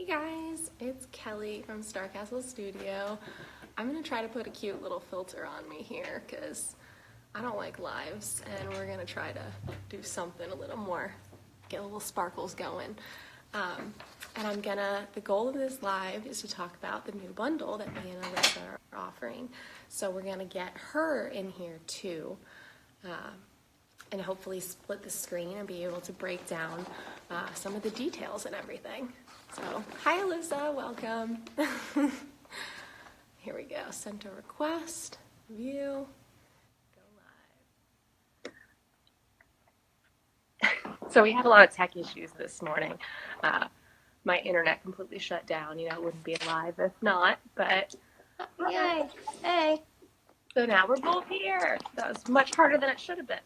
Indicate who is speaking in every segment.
Speaker 1: guys, it's Kelly from Star Castle Studio. I'm gonna try to put a cute little filter on me here because I don't like lives, and we're gonna try to do something a little more, get a little sparkles going. And the goal of this live is to talk about the new bundle that me and Allyssa are offering. So we're gonna get her in here too. And hopefully split the screen and be able to break down some of the details and everything. So, hi Allyssa, welcome. Here we go, send a request, view, go live. So we had a lot of tech issues this morning. My internet completely shut down, it wouldn't be live if not, but
Speaker 2: yay, hey.
Speaker 1: So now we're both here. That was much harder than it should have been.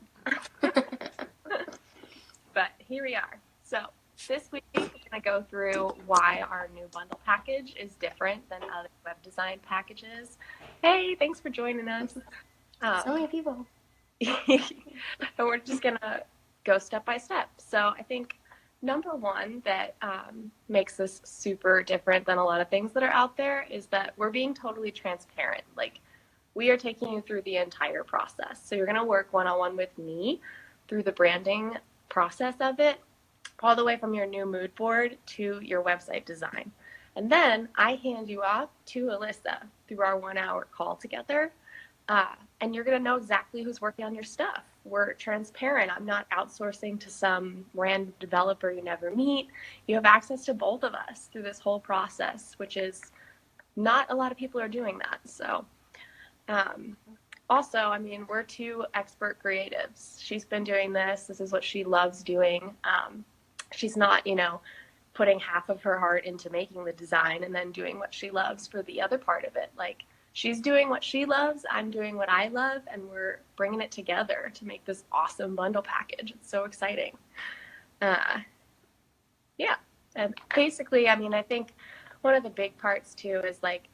Speaker 1: But here we are. So this week we're going to go through why our new bundle package is different than other web design packages. Hey, thanks for joining us.
Speaker 2: So many people.
Speaker 1: And we're just going to go step by step. So I think number one that makes this super different than a lot of things that are out there is that we're being totally transparent. Like, we are taking you through the entire process. So you're going to work one-on-one with me through the branding process of it, all the way from your new mood board to your website design. And then I hand you off to Allyssa through our 1 hour call together. And you're going to know exactly who's working on your stuff. We're transparent. I'm not outsourcing to some random developer you never meet. You have access to both of us through this whole process, which is not a lot of people are doing that. So also, we're two expert creatives. She's been doing this. This is what she loves doing. She's not, putting half of her heart into making the design and then doing what she loves for the other part of it. Like, she's doing what she loves, I'm doing what I love, and we're bringing it together to make this awesome bundle package. It's so exciting. Yeah. And basically, I think one of the big parts too is like,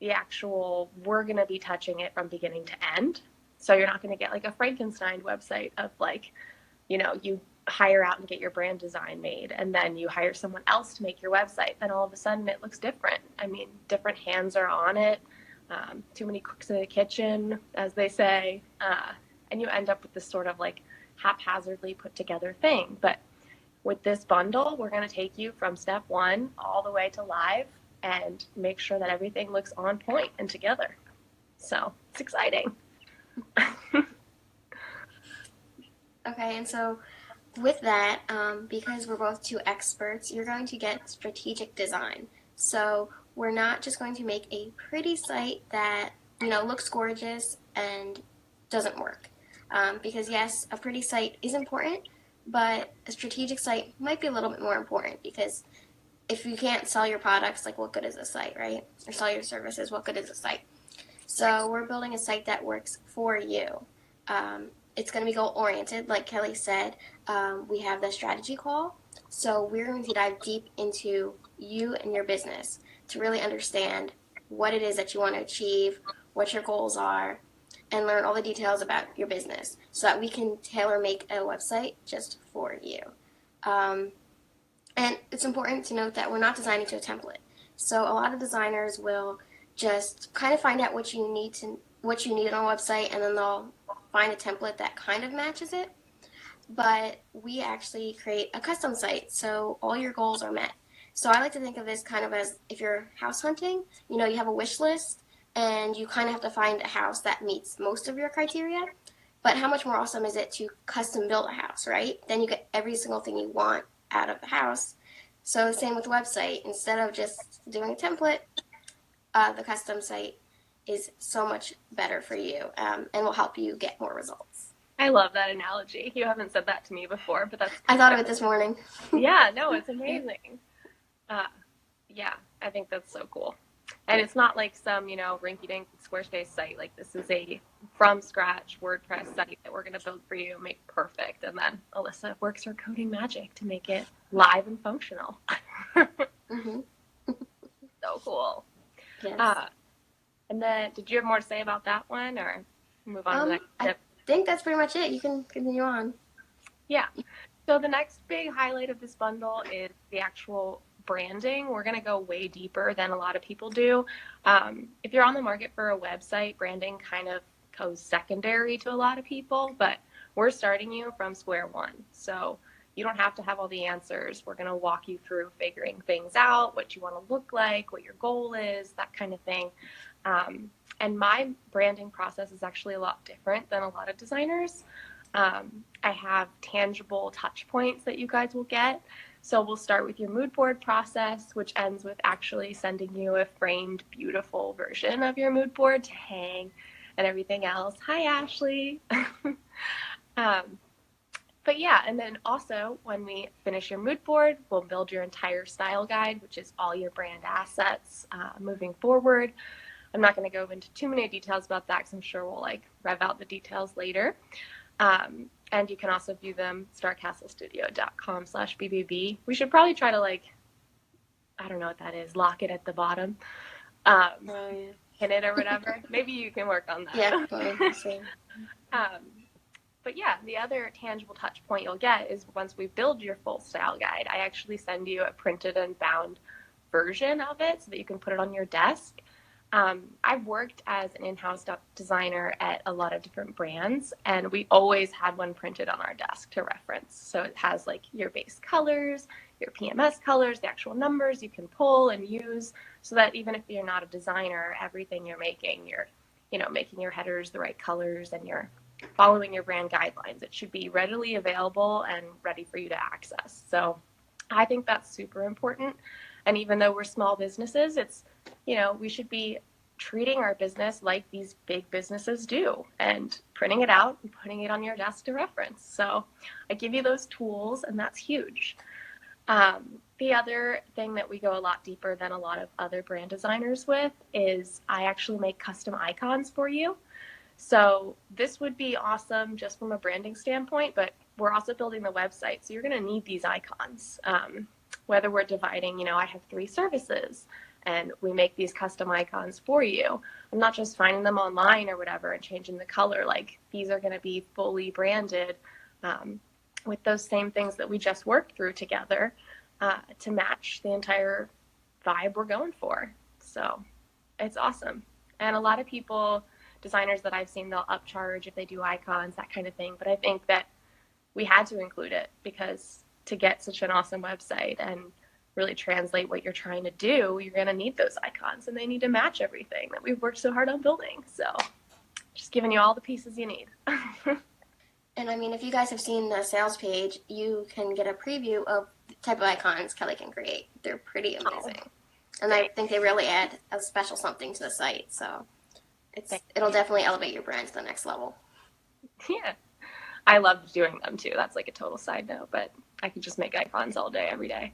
Speaker 1: the actual, we're going to be touching it from beginning to end. So you're not going to get like a Frankenstein website of like, you hire out and get your brand design made, and then you hire someone else to make your website. Then all of a sudden it looks different. Different hands are on it. Too many cooks in the kitchen, as they say. And you end up with this sort of like haphazardly put together thing. But with this bundle, we're going to take you from step one all the way to live and make sure that everything looks on point and together. So it's exciting.
Speaker 2: Okay, and so with that, because we're both two experts, you're going to get strategic design. So we're not just going to make a pretty site that, looks gorgeous and doesn't work. Because yes, a pretty site is important, but a strategic site might be a little bit more important, because if you can't sell your products, like, what good is a site, right? Or sell your services, what good is a site? So we're building a site that works for you. It's going to be goal-oriented, like Kelly said. We have the strategy call. So we're going to dive deep into you and your business to really understand what it is that you want to achieve, what your goals are, and learn all the details about your business so that we can tailor-make a website just for you. And it's important to note that we're not designing to a template. So a lot of designers will just kind of find out what you need on a website, and then they'll find a template that kind of matches it. But we actually create a custom site, so all your goals are met. So I like to think of this kind of as if you're house hunting, you have a wish list, and you kind of have to find a house that meets most of your criteria. But how much more awesome is it to custom build a house, right? Then you get every single thing you want out of the house. So same with the website. Instead of just doing a template, the custom site is so much better for you, and will help you get more results.
Speaker 1: I love that analogy. You haven't said that to me before, but
Speaker 2: I thought of it this morning.
Speaker 1: Yeah, no, it's amazing. Yeah, I think that's so cool. And it's not like some, rinky-dink Squarespace site. Like, this is a from-scratch WordPress site that we're going to build for you, make perfect. And then Allyssa works her coding magic to make it live and functional.
Speaker 2: Mm-hmm.
Speaker 1: So cool.
Speaker 2: Yes.
Speaker 1: And then, did you have more to say about that one, or move on to the next tip?
Speaker 2: I think that's pretty much it. You can continue on.
Speaker 1: Yeah. So the next big highlight of this bundle is the actual branding, we're going to go way deeper than a lot of people do. If you're on the market for a website, branding kind of goes secondary to a lot of people, but we're starting you from square one. So you don't have to have all the answers. We're going to walk you through figuring things out, what you want to look like, what your goal is, that kind of thing. And my branding process is actually a lot different than a lot of designers. I have tangible touch points that you guys will get. So we'll start with your mood board process, which ends with actually sending you a framed, beautiful version of your mood board to hang and everything else. Hi, Ashley. But yeah, and then also when we finish your mood board, we'll build your entire style guide, which is all your brand assets moving forward. I'm not going to go into too many details about that because I'm sure we'll like rev out the details later. And you can also view them starcastlestudio.com/BBB. We should probably try to like, I don't know what that is, lock it at the bottom. Hit it or whatever. Maybe you can work on that.
Speaker 2: Yeah, fine.
Speaker 1: But yeah, the other tangible touch point you'll get is once we build your full style guide, I actually send you a printed and bound version of it so that you can put it on your desk. I've worked as an in-house designer at a lot of different brands, and we always had one printed on our desk to reference. So it has like your base colors, your PMS colors, the actual numbers you can pull and use, so that even if you're not a designer, everything you're making, you're, making your headers the right colors and you're following your brand guidelines. It should be readily available and ready for you to access. So I think that's super important. And even though we're small businesses, it's, we should be treating our business like these big businesses do and printing it out and putting it on your desk to reference. So I give you those tools, and that's huge. The other thing that we go a lot deeper than a lot of other brand designers with is I actually make custom icons for you. So this would be awesome just from a branding standpoint, but we're also building the website. So you're going to need these icons. Whether we're dividing, I have 3 services and we make these custom icons for you. I'm not just finding them online or whatever and changing the color. Like, these are going to be fully branded with those same things that we just worked through together to match the entire vibe we're going for. So it's awesome. And a lot of people, designers that I've seen, they'll upcharge if they do icons, that kind of thing. But I think that we had to include it because to get such an awesome website and really translate what you're trying to do, you're going to need those icons, and they need to match everything that we've worked so hard on building. So just giving you all the pieces you need.
Speaker 2: And I mean, if you guys have seen the sales page, you can get a preview of the type of icons Kelly can create. They're pretty amazing. And I think they really add a special something to the site. So it'll definitely elevate your brand to the next level.
Speaker 1: Yeah. I love doing them too. That's like a total side note, but I could just make icons all day, every day.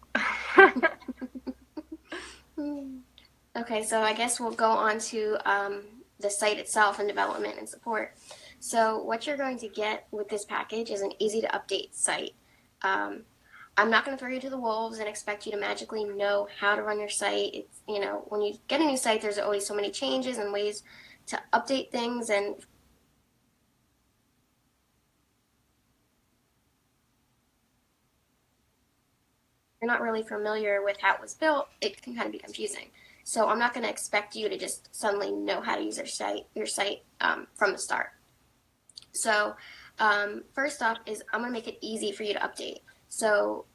Speaker 2: Okay, so I guess we'll go on to the site itself and development and support. So what you're going to get with this package is an easy to update site. I'm not going to throw you to the wolves and expect you to magically know how to run your site. It's, when you get a new site, there's always so many changes and ways to update things, and you're not really familiar with how it was built, it can kind of be confusing. So I'm not going to expect you to just suddenly know how to use your site from the start. So first off is I'm going to make it easy for you to update. So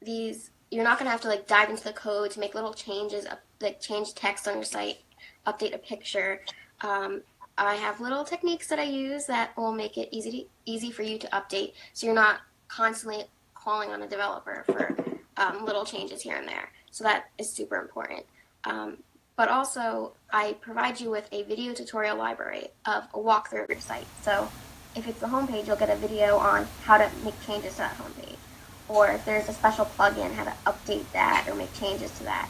Speaker 2: you're not going to have to like dive into the code to make little changes, like change text on your site, update a picture. I have little techniques that I use that will make it easy for you to update, so you're not constantly calling on a developer for little changes here and there. So that is super important. But also, I provide you with a video tutorial library of a walkthrough of your site. So if it's the homepage, you'll get a video on how to make changes to that homepage. Or if there's a special plugin, how to update that or make changes to that.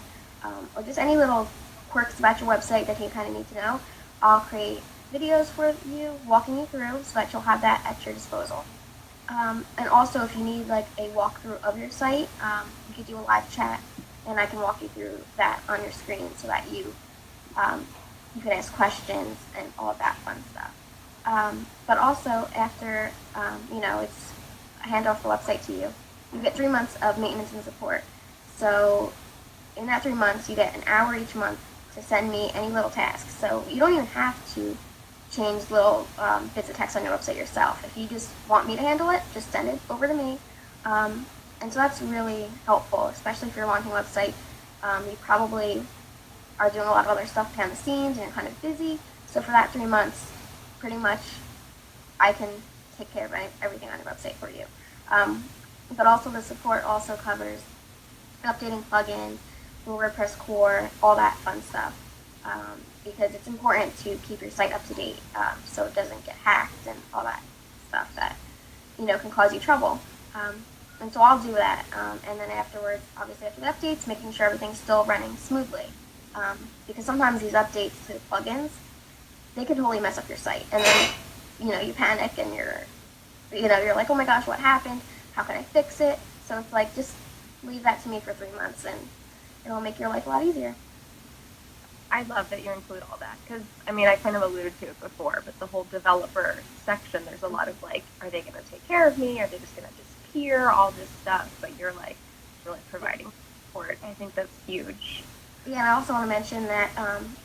Speaker 2: Or just any little quirks about your website that you kind of need to know. I'll create videos for you, walking you through, so that you'll have that at your disposal. And also, if you need like a walkthrough of your site, you could do a live chat, and I can walk you through that on your screen so that you can ask questions and all of that fun stuff. But also, after it's I hand off the website to you, you get 3 months of maintenance and support. So in that 3 months, you get an hour each month to send me any little tasks. So you don't even have to change little bits of text on your website yourself. If you just want me to handle it, just send it over to me. And so that's really helpful, especially if you're launching a website. You probably are doing a lot of other stuff behind the scenes and you're kind of busy. So for that 3 months, pretty much I can take care of everything on your website for you. But also the support also covers updating plugins, WordPress core, all that fun stuff. Because it's important to keep your site up to date so it doesn't get hacked and all that stuff that can cause you trouble. And so I'll do that. And then afterwards, obviously after the updates, making sure everything's still running smoothly. Because sometimes these updates to the plugins, they can totally mess up your site. And then, you panic and you're like, oh my gosh, what happened? How can I fix it? So it's like, just leave that to me for 3 months and it'll make your life a lot easier.
Speaker 1: I love that you include all that because, I kind of alluded to it before, but the whole developer section, there's a lot of like, are they going to take care of me? Are they just going to disappear? All this stuff, but you're really providing support. I think that's huge.
Speaker 2: Yeah, and I also want to mention that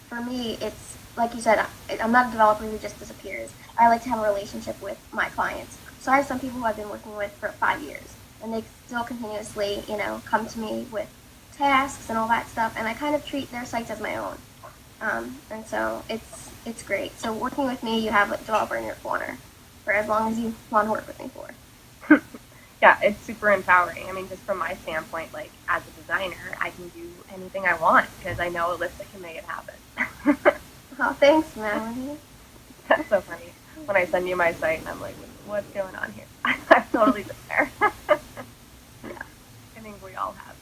Speaker 2: for me, it's like you said, I'm not a developer who just disappears. I like to have a relationship with my clients. So I have some people who I've been working with for 5 years, and they still continuously, come to me with tasks and all that stuff, and I kind of treat their sites as my own. And so it's great. So working with me, you have a developer in your corner for as long as you want to work with me for.
Speaker 1: Yeah, it's super empowering. Just from my standpoint, like as a designer, I can do anything I want because I know Allyssa can make it happen.
Speaker 2: Oh, thanks, Melanie.
Speaker 1: That's so funny. When I send you my site and I'm like, what's going on here? I'm totally just there. Yeah, I think we all have.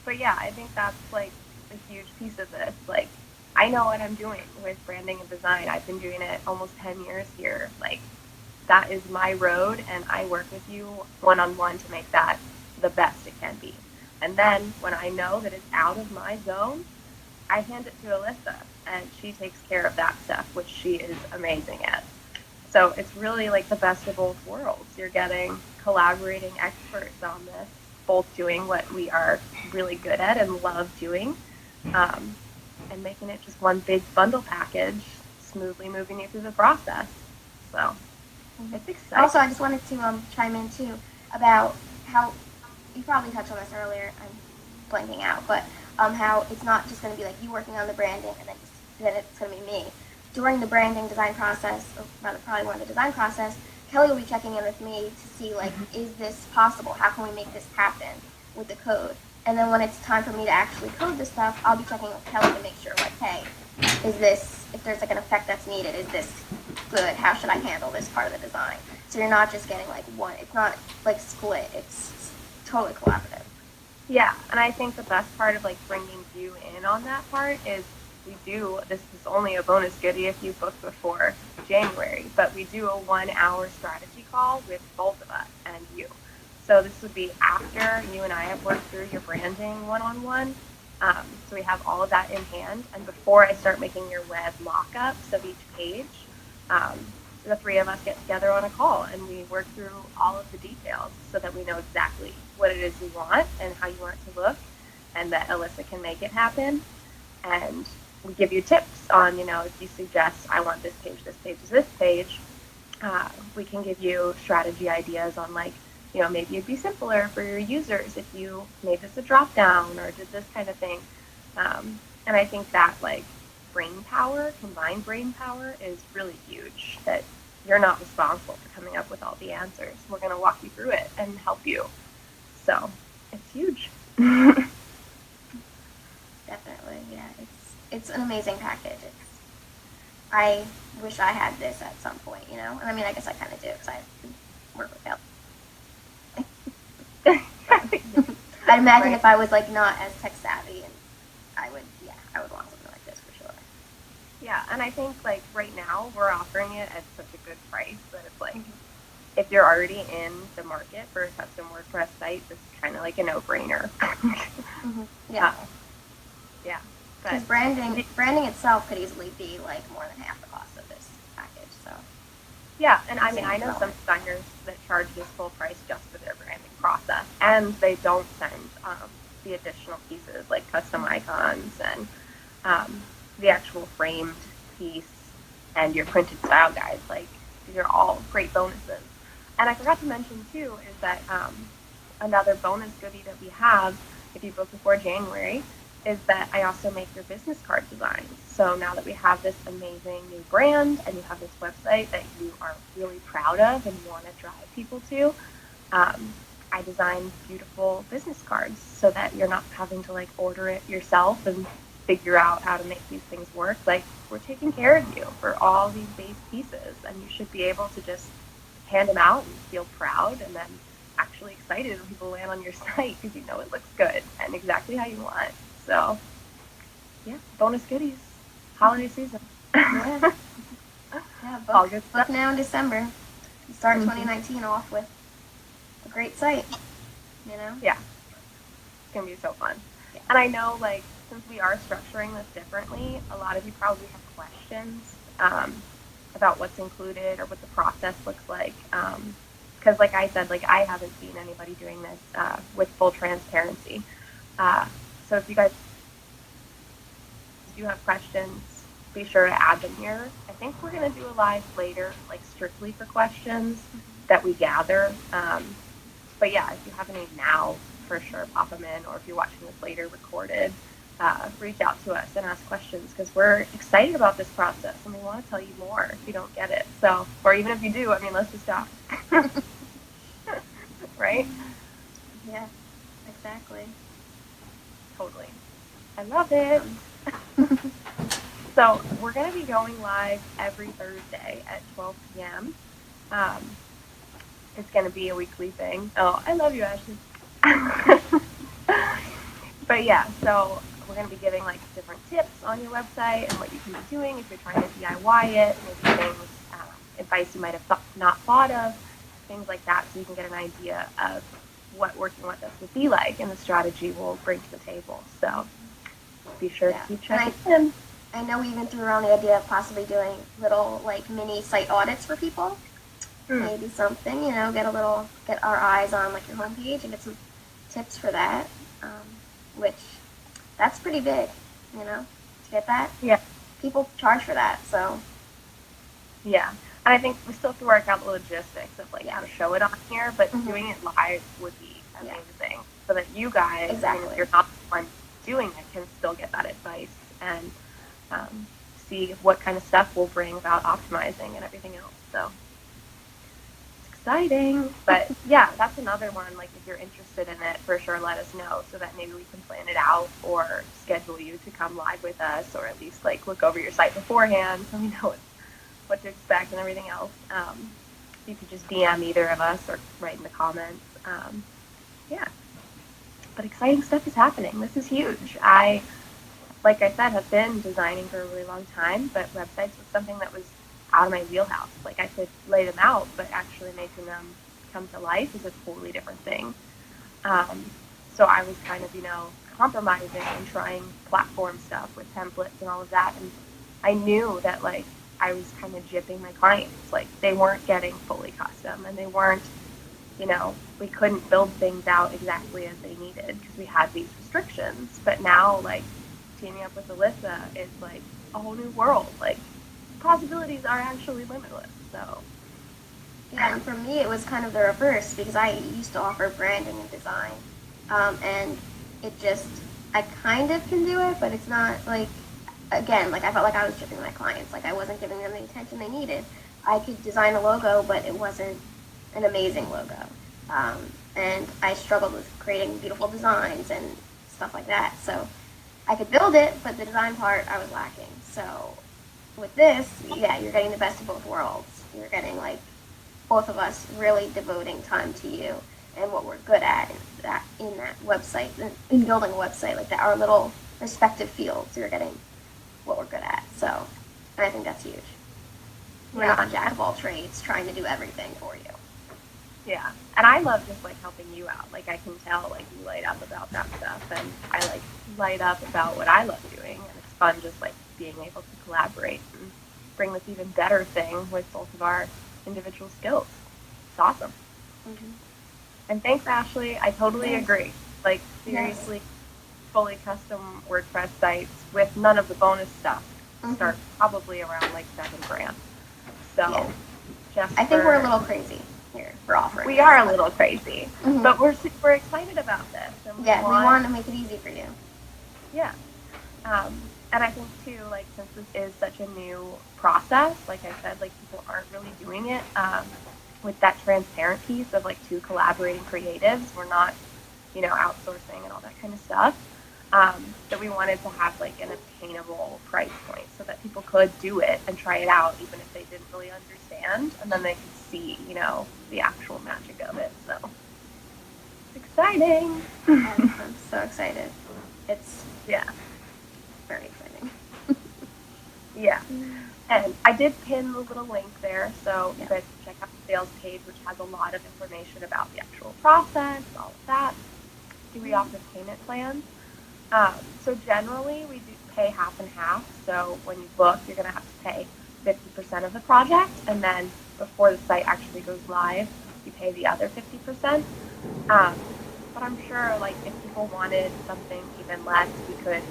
Speaker 1: But yeah, I think that's like a huge piece of this. Like, I know what I'm doing with branding and design. I've been doing it almost 10 years here. Like, that is my road, and I work with you one-on-one to make that the best it can be. And then when I know that it's out of my zone, I hand it to Allyssa, and she takes care of that stuff, which she is amazing at. So it's really like the best of both worlds. You're getting collaborating experts on this, both doing what we are really good at and love doing, and making it just one big bundle package, smoothly moving you through the process. So it's exciting.
Speaker 2: Also, I just wanted to chime in too about how you probably touched on this earlier. I'm blanking out, but how it's not just going to be like you working on the branding and then it's going to be me. During the branding design process, or rather probably more of the design process, Kelly will be checking in with me to see like, is this possible? How can we make this happen with the code? And then when it's time for me to actually code this stuff, I'll be checking with Kelly to make sure like, hey, if there's like an effect that's needed, is this good? How should I handle this part of the design? So you're not just getting like one, it's not like split, it's totally collaborative.
Speaker 1: Yeah, and I think the best part of like bringing you in on that part is this is only a bonus goodie if you book before January, but we do a 1 hour strategy call with both of us and you. So this would be after you and I have worked through your branding one-on-one. So we have all of that in hand. And before I start making your web mock-ups of each page, the three of us get together on a call and we work through all of the details so that we know exactly what it is you want and how you want it to look and that Allyssa can make it happen. And we give you tips on, if you suggest, I want this page, this page, we can give you strategy ideas on like, maybe it'd be simpler for your users if you made this a drop down or did this kind of thing. And I think that like combined brain power is really huge, that you're not responsible for coming up with all the answers. We're going to walk you through it and help you. So it's huge.
Speaker 2: Definitely, yeah. It's an amazing package. I wish I had this at some point, And I guess I kind of do because I work with help. I imagine if I was like not as tech savvy, and I would want something like this for sure.
Speaker 1: Yeah, and I think like right now we're offering it at such a good price that it's like if you're already in the market for a custom WordPress site, this is kind of like a no-brainer.
Speaker 2: Yeah.
Speaker 1: Yeah.
Speaker 2: Because branding itself could easily be like more than half the cost of this package. So.
Speaker 1: Yeah, and I know some designers that charge this full price just for their branding process, and they don't send the additional pieces like custom icons and the actual framed piece and your printed style guides. Like, these are all great bonuses. And I forgot to mention too is that another bonus goodie that we have if you book before January is that I also make your business card designs. So now that we have this amazing new brand and you have this website that you are really proud of and want to drive people to, I design beautiful business cards so that you're not having to like order it yourself and figure out how to make these things work. Like, we're taking care of you for all these base pieces, and you should be able to just hand them out and feel proud and then actually excited when people land on your site because you know it looks good and exactly how you want. So, yeah, bonus goodies, holiday season.
Speaker 2: Yeah, book now in December. Start 2019 off with a great site, you know?
Speaker 1: Yeah, it's going to be so fun. Yeah. And I know, like, since we are structuring this differently, a lot of you probably have questions about what's included or what the process looks like. Because like I said, like, I haven't seen anybody doing this with full transparency. So if you guys do have questions, be sure to add them here. I think we're going to do a live later, like strictly for questions that we gather. But yeah, if you have any now, for sure pop them in, or if you're watching this later recorded, reach out to us and ask questions, because we're excited about this process and we want to tell you more if you don't get it. So, or even if you do, I mean, let's just talk. Right?
Speaker 2: Yeah, exactly.
Speaker 1: Totally. I love it. So we're going to be going live every Thursday at 12 p.m. It's going to be a weekly thing. Oh, I love you, Ashley. But yeah, so we're going to be giving like different tips on your website and what you can be doing if you're trying to DIY it, maybe things, advice you might have not thought of, things like that, so you can get an idea of what working with us would be like and the strategy we'll bring to the table. So be sure to keep checking in.
Speaker 2: I know we even threw around the idea of possibly doing little like mini site audits for people. Maybe something, you know, get our eyes on like your homepage and get some tips for that. Which that's pretty big, you know, to get that.
Speaker 1: Yeah.
Speaker 2: People charge for that, so.
Speaker 1: Yeah. And I think we still have to work out the logistics of like how to show it on here, but doing it live would be amazing. So that you guys, if you're not the one doing it, can still get that advice and see what kind of stuff we'll bring about optimizing and everything else. So it's exciting. But yeah, that's another one. Like, if you're interested in it, for sure let us know so that maybe we can plan it out or schedule you to come live with us, or at least like look over your site beforehand so we know what to expect and everything else. You could just DM either of us or write in the comments. Yeah. But exciting stuff is happening. This is huge. Like I said, have been designing for a really long time, but websites was something that was out of my wheelhouse. Like, I could lay them out, but actually making them come to life is a totally different thing. So I was kind of, compromising and trying platform stuff with templates and all of that. And I knew that, like, I was kind of gypping my clients. Like, they weren't getting fully custom, and they weren't, we couldn't build things out exactly as they needed because we had these restrictions. But now, like, teaming up with Allyssa is like a whole new world. Like, possibilities are actually limitless. So
Speaker 2: yeah, and for me it was kind of the reverse, because I used to offer branding and design, and it just, I kind of can do it, but it's not like, again, like, I felt like I was chipping my clients. Like, I wasn't giving them the attention they needed. I could design a logo, but it wasn't an amazing logo, and I struggled with creating beautiful designs and stuff like that. So I could build it, but the design part I was lacking. So with this, yeah, you're getting the best of both worlds. You're getting, like, both of us really devoting time to you and what we're good at in that website, in building a website, like our little respective fields. You're getting what we're good at. So, and I think that's huge. We're not jack of all trades trying to do everything for you.
Speaker 1: Yeah, and I love just, like, helping you out. Like, I can tell, like, you light up about that stuff, and I, like, light up about what I love doing, and it's fun just, like, being able to collaborate and bring this even better thing with both of our individual skills. It's awesome. And thanks, Ashley. I totally agree. Like, seriously, fully custom WordPress sites with none of the bonus stuff start probably around like $7,000. So just
Speaker 2: I think we're a little crazy here for offering.
Speaker 1: We are a little crazy, but we're super excited about this. And
Speaker 2: we want to make it easy for you.
Speaker 1: Yeah. And I think too, like, since this is such a new process, like I said, like people aren't really doing it with that transparent piece of like two collaborating creatives. We're not, outsourcing and all that kind of stuff. That we wanted to have like an obtainable price point so that people could do it and try it out, even if they didn't really understand, and then they could see, the actual magic of it. So it's exciting.
Speaker 2: I'm so excited. It's very exciting.
Speaker 1: Yeah. And I did pin the little link there, so you guys can check out the sales page, which has a lot of information about the actual process, all of that. Do we offer payment plans? So generally, we do pay half and half. So when you book, you're going to have to pay 50% of the project, and then before the site actually goes live, you pay the other 50%. But I'm sure, like, if people wanted something even less, we could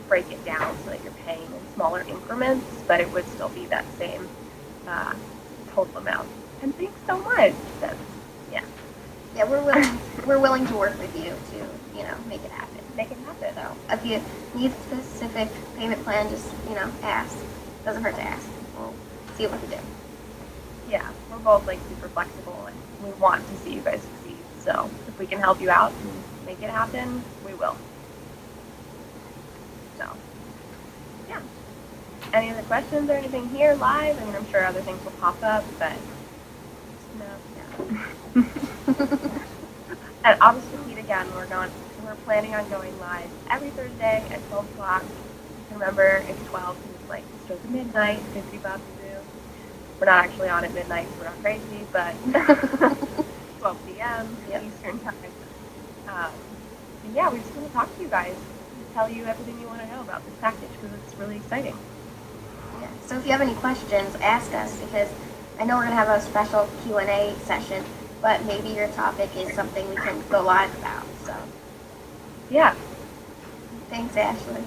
Speaker 1: break it down so that you're paying in smaller increments, but it would still be that same total amount. And thanks so much.
Speaker 2: Yeah, we're willing to work with you to, make it happen. So if you need a specific payment plan, just, ask. Doesn't hurt to ask. We'll see what we can do.
Speaker 1: Yeah, we're both like super flexible and we want to see you guys succeed. So if we can help you out and make it happen, we will. So, yeah. Any other questions or anything here live? I mean, I'm sure other things will pop up, but no. And I'll just repeat again, we're planning on going live every Thursday at 12 o'clock. Remember, it's 12 because it's like stroke of midnight, Bibbidi Bobbidi Bundle. We're not actually on at midnight, so we're not crazy, but 12 p.m. Eastern time. And yeah, we just want to talk to you guys and tell you everything you want to know about this package because it's really exciting.
Speaker 2: Yeah. So if you have any questions, ask us, because I know we're going to have a special Q&A session, but maybe your topic is something we can go live about. So
Speaker 1: yeah.
Speaker 2: Thanks, Ashley.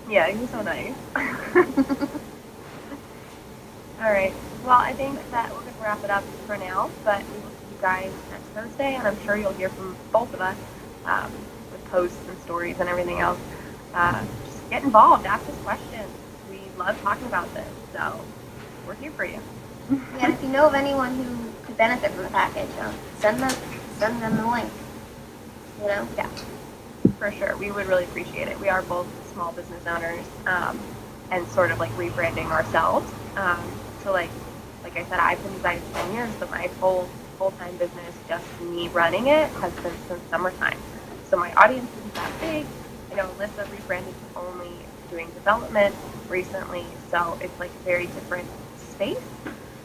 Speaker 1: Yeah, you're so nice. All right. Well, I think that we're going to wrap it up for now, but we will see you guys next Thursday, and I'm sure you'll hear from both of us with posts and stories and everything else. Just get involved. Ask us questions. We love talking about this, so we're here for you.
Speaker 2: Yeah, and if you know of anyone who could benefit from the package, send them the link.
Speaker 1: Yeah, for sure. We would really appreciate it. We are both small business owners and sort of like rebranding ourselves. So like I said, I've been designing for 10 years, but my full-time business, just me running it, has been since summertime. So my audience isn't that big. I know Allyssa rebranded to only doing development recently, so it's like a very different space.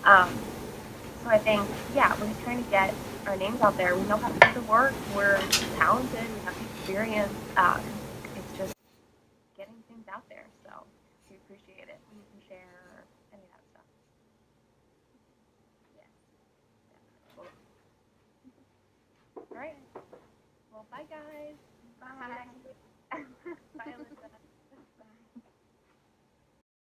Speaker 1: So I think, we're just trying to get our names out there. We know how to do the work. We're talented. We have the experience. It's just getting things out there. So we appreciate it when you can share any of that stuff.
Speaker 2: Yeah.
Speaker 1: Cool. All right. Well, bye, guys.